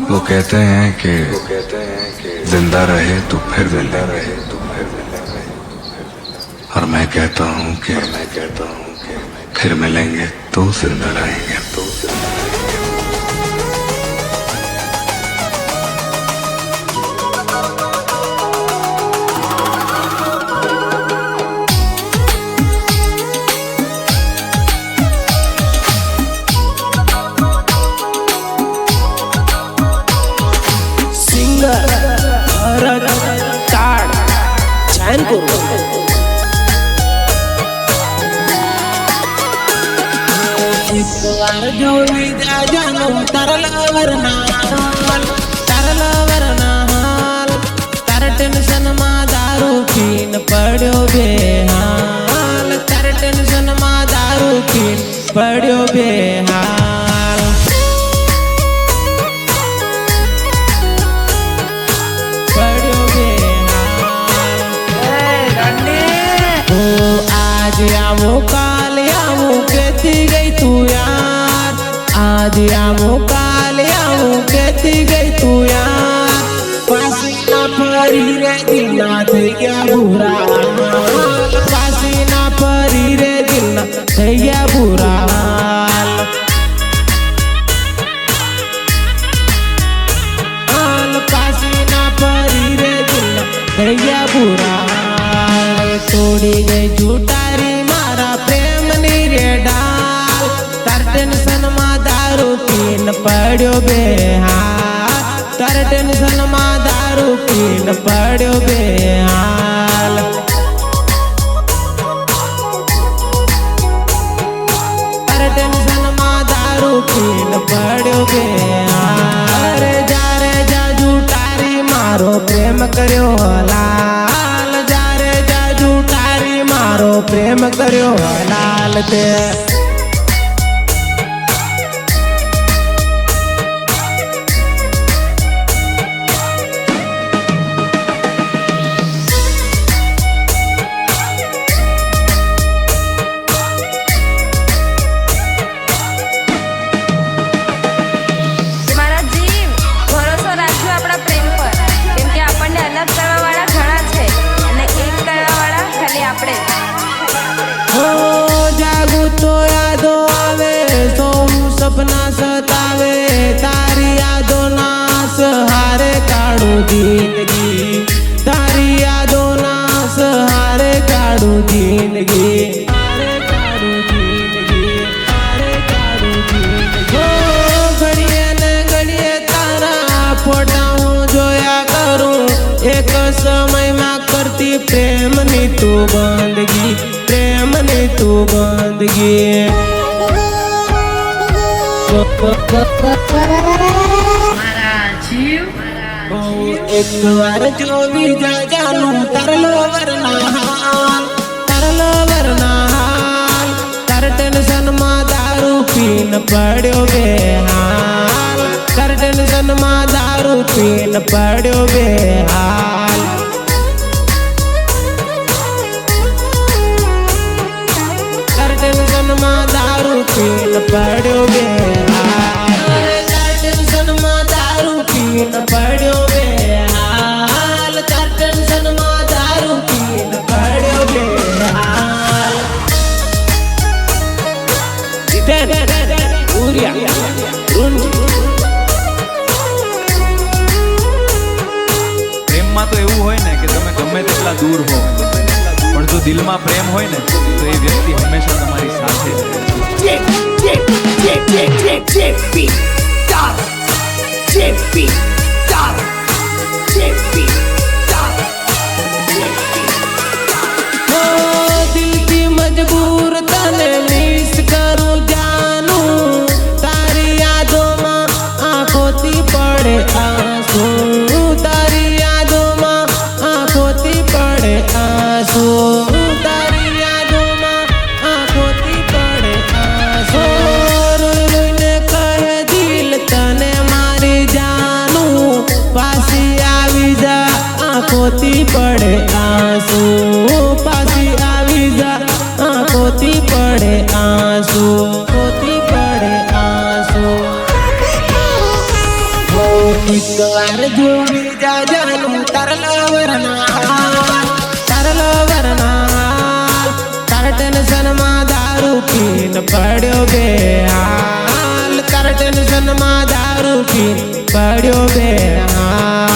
वो कहते हैं कि जिंदा रहे तो फिर जिंदा रहे, और मैं कहता हूँ कि फिर मिलेंगे तो जिंदा रहेंगे। एक बार जो विदा जानो तरला वरनाल तर टेंशन मा दारू पीन पड़ो बेहाल, तर टेंशन मा दारू पीन पड़ो बेहाल। आज आमो काल आमो कहती गई तू यार, आज आमो काल आमो कहती गई तू यार। पसीना परी रे दिलना थे क्या बुरा, पसीना परी रे दिलना थे क्या बुरा। पसीना परी रे दिलना थे क्या बुरा। तोड़ी गई झूठारी मारा प्रेम नी रे डाल, तर टेंशन मा दारू पीन पड़ो बेहाल, तर टेंशन मा दारू पीन पड़ो बेहाल। तर टेंशन मा दारू पीन पड़ो बेहाल। अरे जा रे जा झूठारी मारो प्रेम करो लाल, मारो प्रेम करो लाल ते। सपना सतावे तारी यादों ना सहारे काढ़ू जिंदगी, तारी यादों ना सहारे काढ़ू जिंदगी, काढ़ू जिंदगी, काढ़ू जिंदगी। घड़िए ने घड़िए तारा फोटा हूँ जोया करूँ, एक समय में करती प्रेम नी तू बंदगी, प्रेम नी तू बंदगी। एक बार जो भी जा जानू तरलो वरनाल, तर टेंशन मा दारू पीन पड़ो बेहाल, तर टेंशन मा दारू पीन पड़ो बेहाल। तर टेंशन मा दारू पीन पड़ो बेहाल, तर टेंशन मा दारू पीन पड़ो बेहाल, तर टेंशन मा दारू पीन पड़ो बेहाल। प्रेम में तो એવું હોય ને કે તમે ગમે તેટલા દૂર હો પણ જો દિલમાં પ્રેમ હોય ને તો એ વ્યક્તિ હંમેશા તમારી સાથે જ રહે છે। દિલ की मजबूर तने मिस करूं जानू, तारी यादों में आंखों ती पड़े आंसू, तारी यादों में आंखों ती पड़े आंसू, तारी यादों में आंखों ती पड़े आंसू। रोने कहे दिल तने मारी जानू, पासी आवी जा आंखों ती पड़े आंसू, पासी आवी जा आंखों ती पड़े आंसू, आंखों ती पड़े आंसू। એક વાર જોવી જાજાનું તારલા વરના તાર ટેન્શનમાં દારૂ પીને પડ્યો બેહાલ તાર ટેન્શનમાં દારૂ પીને પડ્યો બેહાલ